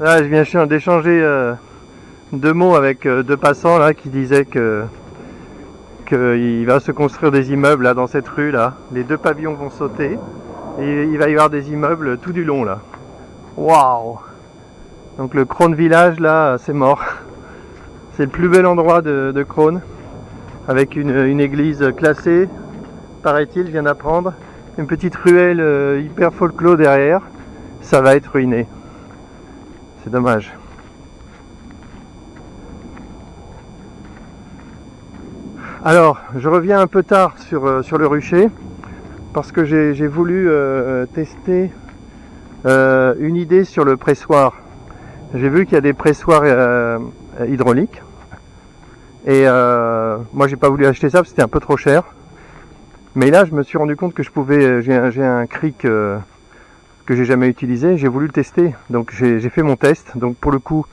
Là, je viens d'échanger 2 mots avec 2 passants là qui disaient qu'il va se construire des immeubles là dans cette rue là. Les 2 pavillons vont sauter et il va y avoir des immeubles tout du long là. Waouh! Donc le Crone Village là, c'est mort. C'est le plus bel endroit de Crone, avec une église classée, paraît-il, je viens d'apprendre. Une petite ruelle hyper folklore derrière. Ça va être ruiné. C'est dommage. Alors, je reviens un peu tard sur le rucher, parce que j'ai voulu tester une idée sur le pressoir. J'ai vu qu'il y a des pressoirs hydrauliques, et moi j'ai pas voulu acheter ça parce que c'était un peu trop cher. Mais là, je me suis rendu compte que je pouvais, j'ai un cric que j'ai jamais utilisé, j'ai voulu le tester. Donc j'ai fait mon test. Donc pour le coup,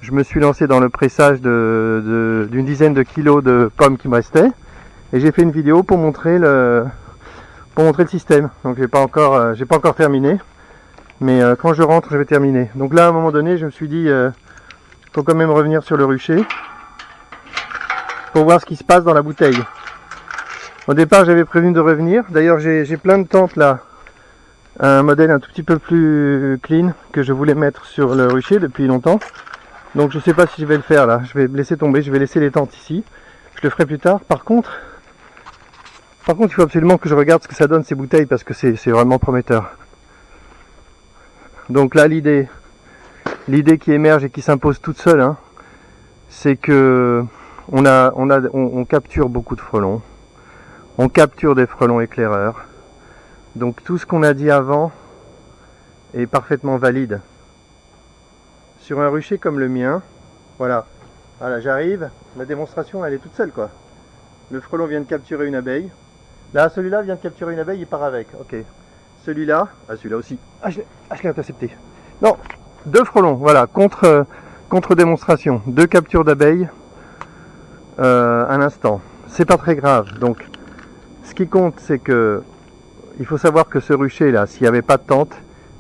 je me suis lancé dans le pressage d'une dizaine de kilos de pommes qui me restaient, et j'ai fait une vidéo pour montrer le système. Donc j'ai pas encore terminé, mais quand je rentre, je vais terminer. Donc là, à un moment donné, je me suis dit, faut quand même revenir sur le rucher pour voir ce qui se passe dans la bouteille. Au départ, j'avais prévu de revenir. D'ailleurs, j'ai plein de tentes là, un modèle un tout petit peu plus clean que je voulais mettre sur le rucher depuis longtemps. Donc je sais pas si je vais le faire là, je vais laisser tomber, je vais laisser les tentes ici. Je le ferai plus tard. Par contre, il faut absolument que je regarde ce que ça donne ces bouteilles, parce que c'est vraiment prometteur. Donc là, l'idée qui émerge et qui s'impose toute seule, hein, c'est que on capture beaucoup de frelons. On capture des frelons éclaireurs. Donc tout ce qu'on a dit avant est parfaitement valide. Sur un rucher comme le mien, voilà, j'arrive, la démonstration elle est toute seule quoi. Le frelon vient de capturer une abeille. Là, celui-là vient de capturer une abeille, il part avec. Ok. Celui-là aussi. Je l'ai intercepté. Non, 2 frelons, voilà, contre démonstration. 2 captures d'abeilles un instant. C'est pas très grave. Donc, ce qui compte, c'est que il faut savoir que ce rucher là, s'il n'y avait pas de tente,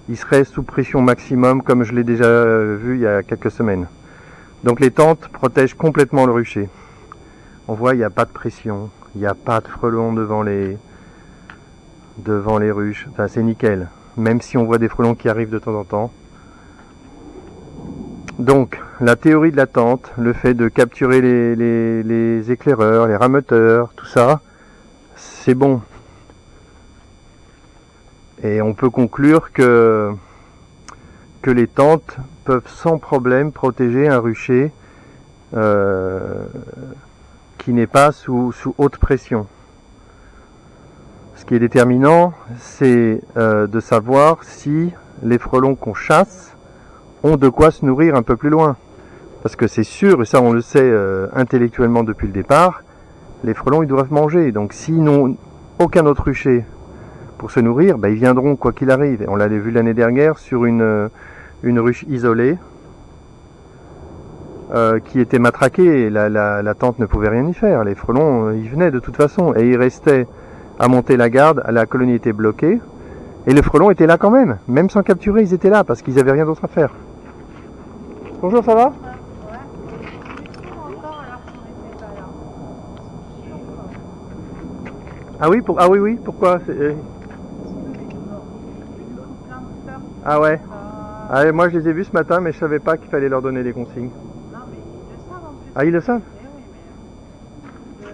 il serait sous pression maximum, comme je l'ai déjà vu il y a quelques semaines. Donc les tentes protègent complètement le rucher. On voit, il n'y a pas de pression, il n'y a pas de frelons devant les ruches. Enfin, c'est nickel. Même si on voit des frelons qui arrivent de temps en temps. Donc, la théorie de la tente, le fait de capturer les éclaireurs, les rameuteurs, tout ça, c'est bon. Et on peut conclure que les tentes peuvent sans problème protéger un rucher qui n'est pas sous haute pression. Ce qui est déterminant, c'est de savoir si les frelons qu'on chasse ont de quoi se nourrir un peu plus loin. Parce que c'est sûr, et ça on le sait intellectuellement depuis le départ, les frelons ils doivent manger. Donc s'ils n'ont aucun autre rucher pour se nourrir, ils viendront quoi qu'il arrive. Et on l'avait vu l'année dernière sur une ruche isolée qui était matraquée. La tente ne pouvait rien y faire. Les frelons, ils venaient de toute façon. Et ils restaient à monter la garde. La colonie était bloquée. Et les frelons étaient là quand même. Même sans capturer, ils étaient là parce qu'ils n'avaient rien d'autre à faire. Bonjour, ça va ? Ah oui, oui, pourquoi ? Ah ouais. Ah, moi je les ai vus ce matin, mais je savais pas qu'il fallait leur donner les consignes. Non, mais ils le savent en plus. Ah, ils le savent ? Eh oui,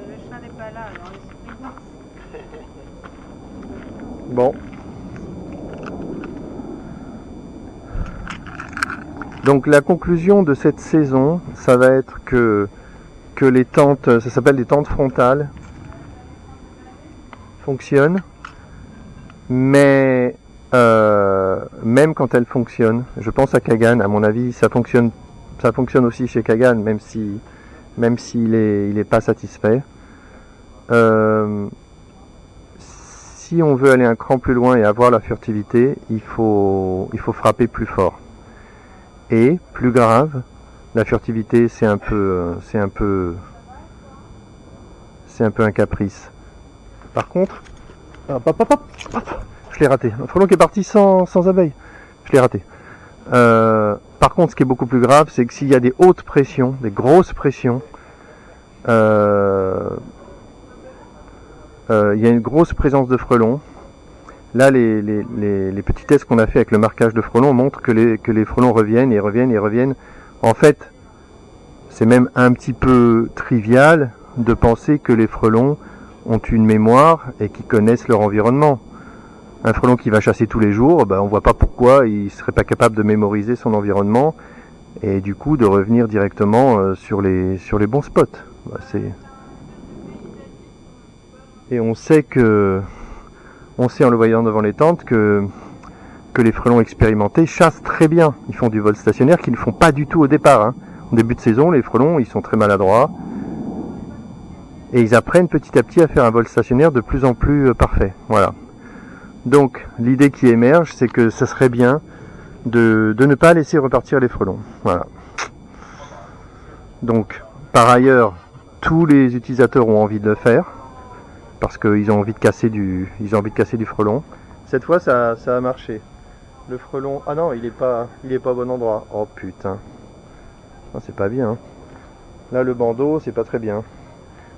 mais le chat n'est pas là, alors ils sont pris. Bon. Donc la conclusion de cette saison, ça va être que les tentes, ça s'appelle des tentes frontales, fonctionnent, mais même quand elles fonctionnent, je pense à Kagan, à mon avis, ça fonctionne aussi chez Kagan, même s'il est pas satisfait. Si on veut aller un cran plus loin et avoir la furtivité, il faut frapper plus fort. Et plus grave, la furtivité c'est un peu un caprice. Par contre, je l'ai raté. Un frelon qui est parti sans abeille. Je l'ai raté. Par contre, ce qui est beaucoup plus grave, c'est que s'il y a des hautes pressions, des grosses pressions, il y a une grosse présence de frelons. Là, les petits tests qu'on a fait avec le marquage de frelons montrent que les frelons reviennent et reviennent et reviennent. En fait, c'est même un petit peu trivial de penser que les frelons ont une mémoire et qu'ils connaissent leur environnement. Un frelon qui va chasser tous les jours, on voit pas pourquoi il serait pas capable de mémoriser son environnement et du coup de revenir directement sur les bons spots. Et on sait en le voyant devant les tentes que les frelons expérimentés chassent très bien. Ils font du vol stationnaire qu'ils ne font pas du tout au départ. Hein. Au début de saison, les frelons, ils sont très maladroits. Et ils apprennent petit à petit à faire un vol stationnaire de plus en plus parfait. Voilà. Donc, l'idée qui émerge, c'est que ça serait bien de ne pas laisser repartir les frelons. Voilà. Donc, par ailleurs, tous les utilisateurs ont envie de le faire. Parce qu'ils ont envie de casser du frelon. Cette fois, ça a marché. Le frelon, ah non, il est pas au bon endroit. Oh putain, oh, c'est pas bien. Là, le bandeau, c'est pas très bien.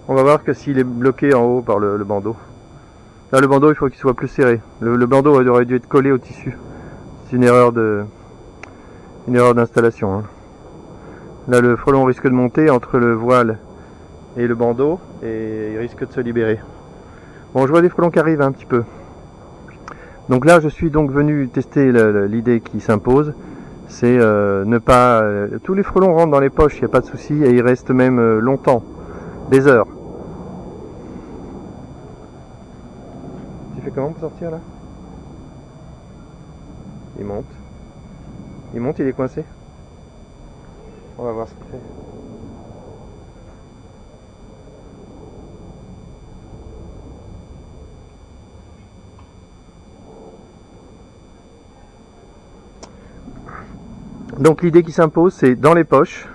On va voir que s'il est bloqué en haut par le bandeau. Là, le bandeau, il faut qu'il soit plus serré. Le bandeau aurait dû être collé au tissu. C'est une erreur d'installation. Hein. Là, le frelon risque de monter entre le voile et le bandeau et il risque de se libérer. Bon, je vois des frelons qui arrivent un petit peu. Donc là, je suis donc venu tester l'idée qui s'impose. C'est ne pas... tous les frelons rentrent dans les poches, il n'y a pas de souci, et ils restent même longtemps, des heures. Tu fais comment pour sortir là? Il monte. Il monte, il est coincé. On va voir ce qu'il fait. Donc l'idée qui s'impose, c'est dans les poches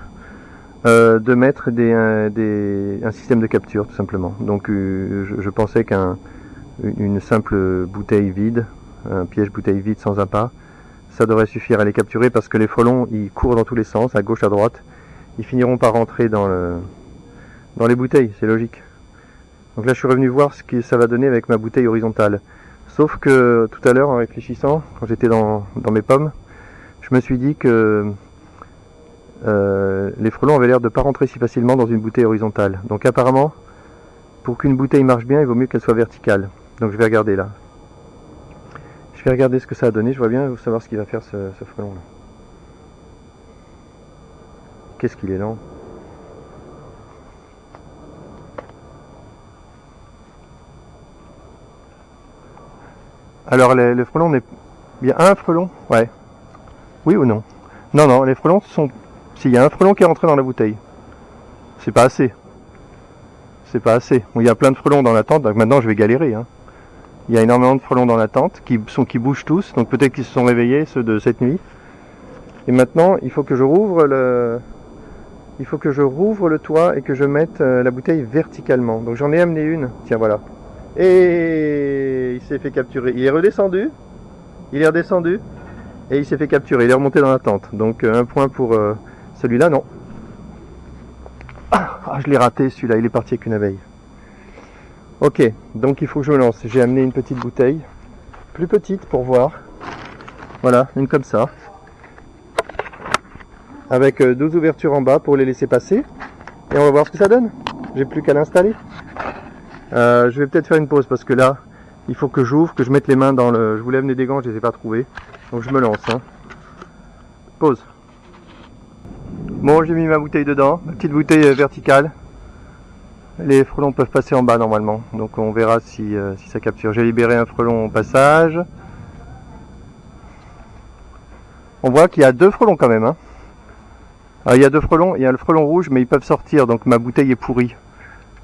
de mettre un système de capture tout simplement. Donc je pensais qu'une simple bouteille vide, un piège bouteille vide sans appât, ça devrait suffire à les capturer parce que les frelons ils courent dans tous les sens, à gauche à droite, ils finiront par rentrer dans les bouteilles, c'est logique. Donc là je suis revenu voir ce que ça va donner avec ma bouteille horizontale. Sauf que tout à l'heure en réfléchissant, quand j'étais dans mes pommes, je me suis dit que les frelons avaient l'air de ne pas rentrer si facilement dans une bouteille horizontale. Donc apparemment, pour qu'une bouteille marche bien, il vaut mieux qu'elle soit verticale. Donc je vais regarder là. Je vais regarder ce que ça a donné, je vois bien savoir ce qu'il va faire ce frelon là. Qu'est-ce qu'il est lent. Alors le frelon n'est... Il y a un frelon? Ouais. Oui ou non? Non, non, les frelons sont... S'il y a un frelon qui est rentré dans la bouteille, c'est pas assez. C'est pas assez. Bon, il y a plein de frelons dans la tente, donc maintenant je vais galérer. Hein. Il y a énormément de frelons dans la tente qui bougent tous, donc peut-être qu'ils se sont réveillés, ceux de cette nuit. Et maintenant, il faut que je rouvre le toit et que je mette la bouteille verticalement. Donc j'en ai amené une. Tiens, voilà. Et il s'est fait capturer. Il est redescendu. Il est redescendu. Et il s'est fait capturer, il est remonté dans la tente. Donc un point pour celui-là, non. Ah, je l'ai raté celui-là, il est parti avec une abeille. Ok, donc il faut que je me lance. J'ai amené une petite bouteille, plus petite pour voir. Voilà, une comme ça. Avec 12 ouvertures en bas pour les laisser passer. Et on va voir ce que ça donne. J'ai plus qu'à l'installer. Je vais peut-être faire une pause parce que là, il faut que j'ouvre, que je mette les mains dans le... Je voulais amener des gants, je les ai pas trouvés. Donc je me lance. Hein. Pause. Bon, j'ai mis ma bouteille dedans, ma petite bouteille verticale. Les frelons peuvent passer en bas normalement. Donc on verra si ça capture. J'ai libéré un frelon au passage. On voit qu'il y a 2 frelons quand même. Hein. Alors, il y a 2 frelons, il y a le frelon rouge, mais ils peuvent sortir. Donc ma bouteille est pourrie.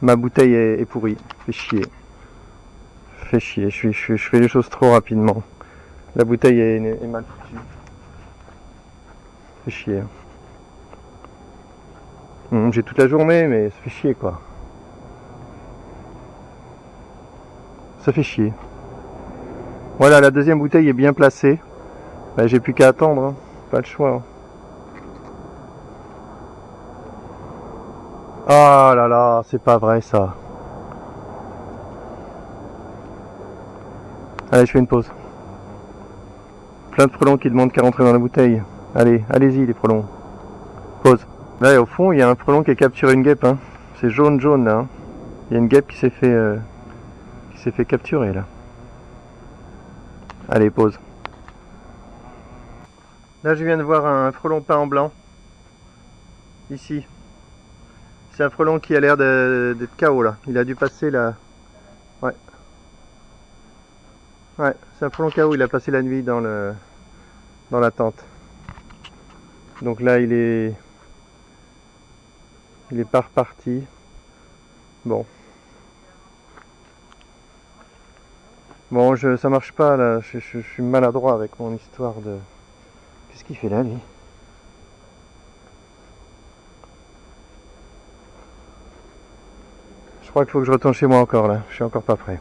Ma bouteille est pourrie. Fait chier. Fait chier, je fais les choses trop rapidement. La bouteille est mal foutue. Fait chier. J'ai toute la journée, mais ça fait chier quoi. Ça fait chier. Voilà, la deuxième bouteille est bien placée. Ben, j'ai plus qu'à attendre. Hein. pas le choix. Oh là là, c'est pas vrai ça. Allez, je fais une pause. Plein de frelons qui demandent qu'à rentrer dans la bouteille. Allez, allez-y les frelons. Pause. Là, au fond, il y a un frelon qui a capturé une guêpe. Hein. C'est jaune là. Hein. Il y a une guêpe qui s'est fait capturer là. Allez, pause. Là, je viens de voir un frelon peint en blanc. Ici. C'est un frelon qui a l'air d'être KO là. Il a dû passer la... Ouais. Ouais, c'est un frelon KO. Il a passé la nuit dans la tente. Donc là, il est pas reparti. Bon. Bon, ça marche pas là. Je suis maladroit avec mon histoire de... Qu'est-ce qu'il fait là, lui? Je crois qu'il faut que je retourne chez moi encore là. Je suis encore pas prêt.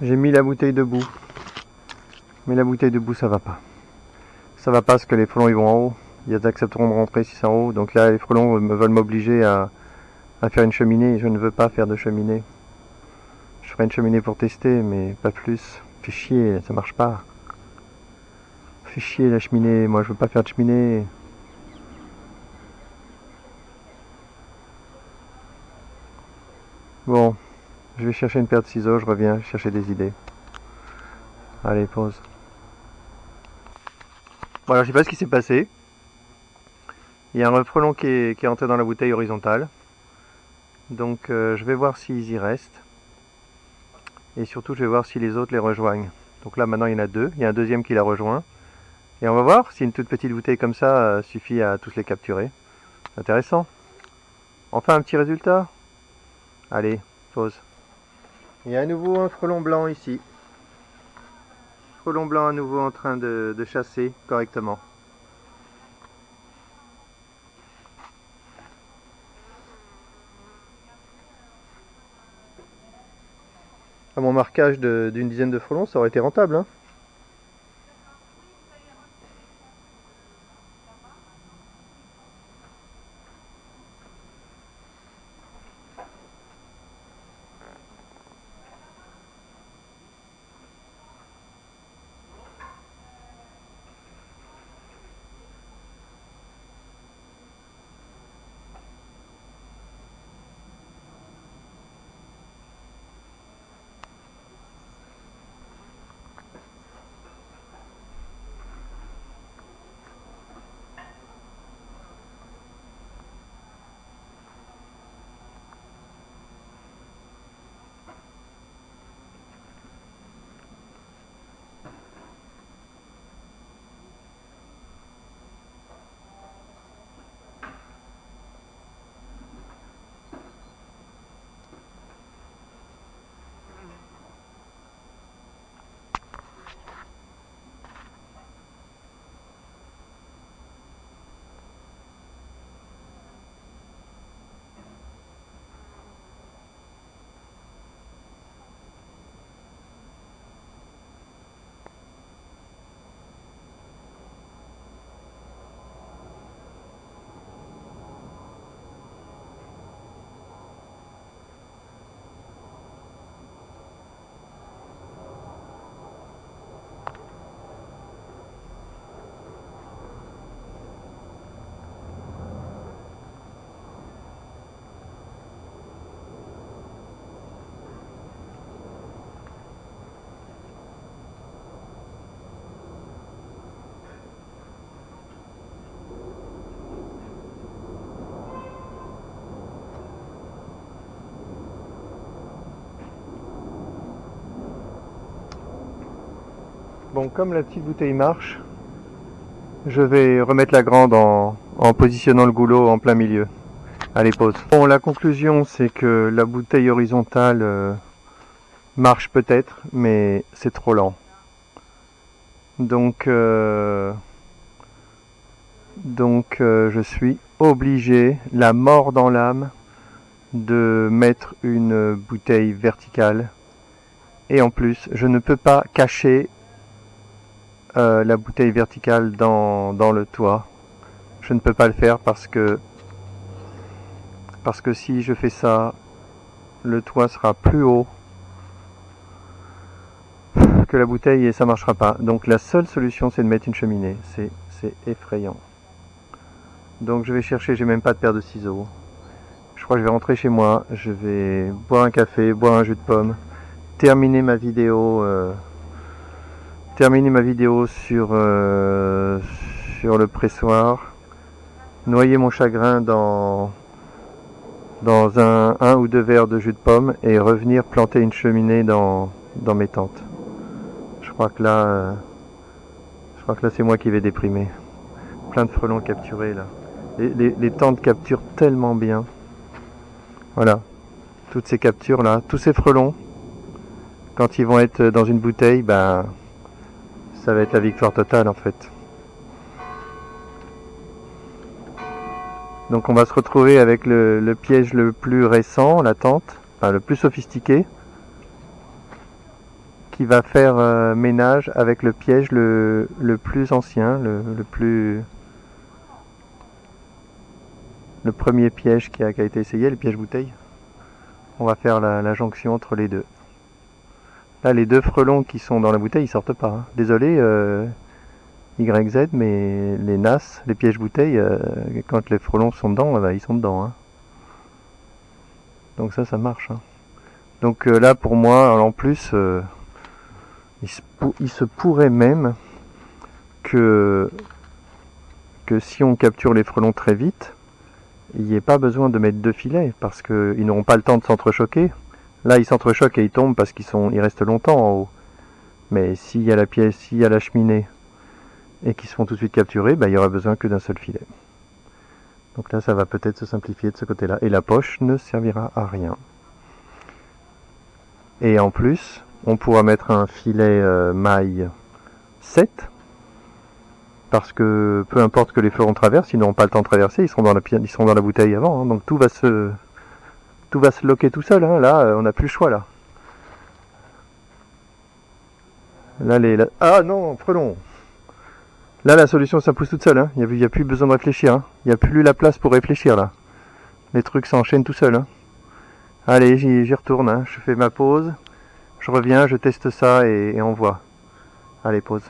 J'ai mis la bouteille debout. Mais la bouteille debout, ça va pas. Ça va pas parce que les frelons ils vont en haut. Ils accepteront de rentrer si c'est en haut. Donc là, les frelons veulent m'obliger à faire une cheminée. Et je ne veux pas faire de cheminée. Je ferai une cheminée pour tester, mais pas plus. Fait chier, ça marche pas. Fait chier la cheminée. Moi, je veux pas faire de cheminée. Bon, je vais chercher une paire de ciseaux. Je reviens chercher des idées. Allez, pause. Bon, alors je sais pas ce qui s'est passé. Il y a un frelon qui est entré dans la bouteille horizontale. Donc je vais voir s'ils y restent. Et surtout je vais voir si les autres les rejoignent. Donc là maintenant il y en a deux. Il y a un deuxième qui l'a rejoint. Et on va voir si une toute petite bouteille comme ça suffit à tous les capturer. Intéressant. Enfin un petit résultat. Allez, pause. Il y a à nouveau un frelon blanc ici. Frelon blanc à nouveau en train de chasser correctement. À mon marquage d'une dizaine de frelons, ça aurait été rentable. Hein. Bon, comme la petite bouteille marche, je vais remettre la grande en positionnant le goulot en plein milieu. Allez, pause. Bon, la conclusion, c'est que la bouteille horizontale marche peut-être, mais c'est trop lent. Donc je suis obligé, la mort dans l'âme, de mettre une bouteille verticale. Et en plus, je ne peux pas cacher la bouteille verticale dans le toit. Je ne peux pas le faire parce que si je fais ça, le toit sera plus haut que la bouteille et ça marchera pas. Donc la seule solution, c'est de mettre une cheminée. C'est effrayant. Donc je vais chercher, j'ai même pas de paire de ciseaux. Je crois que je vais rentrer chez moi, je vais boire un café, boire un jus de pomme, terminer ma vidéo sur le pressoir, noyer mon chagrin dans un ou deux verres de jus de pomme et revenir planter une cheminée dans mes tentes. Je crois que là c'est moi qui vais déprimer. Plein de frelons capturés là. Les tentes capturent tellement bien. Voilà. Toutes ces captures là, tous ces frelons, quand ils vont être dans une bouteille, ben ça va être la victoire totale en fait. Donc on va se retrouver avec le piège le plus récent, la tente, enfin le plus sophistiqué, qui va faire ménage avec le piège le plus ancien, le premier piège qui a été essayé, le piège bouteille. On va faire la jonction entre les deux. Là, les deux frelons qui sont dans la bouteille, ils sortent pas. Hein. Désolé, YZ, mais les NAS, les pièges bouteilles, quand les frelons sont dedans, bah, ils sont dedans. Hein. Donc ça marche. Hein. Donc là, pour moi, en plus, il se pourrait même que si on capture les frelons très vite, il n'y ait pas besoin de mettre deux filets, parce qu'ils n'auront pas le temps de s'entrechoquer. Là, ils s'entrechoquent et ils tombent parce ils restent longtemps en haut. Mais s'il y a la pièce, s'il y a la cheminée, et qu'ils se font tout de suite capturer, bah, il n'y aura besoin que d'un seul filet. Donc là, ça va peut-être se simplifier de ce côté-là. Et la poche ne servira à rien. Et en plus, on pourra mettre un filet maille 7, parce que peu importe que les frelons traversent, ils n'auront pas le temps de traverser, ils seront dans la bouteille avant. Hein, donc tout va se loquer tout seul. Hein. Là, on n'a plus le choix là. Là, ah non, frelon. Là, la solution, ça pousse toute seule. Hein. Il n'y a plus besoin de réfléchir. Hein. Il n'y a plus la place pour réfléchir, là. Les trucs s'enchaînent tout seuls. Hein. Allez, j'y retourne. Hein. Je fais ma pause. Je reviens, je teste ça et on voit. Allez, pause.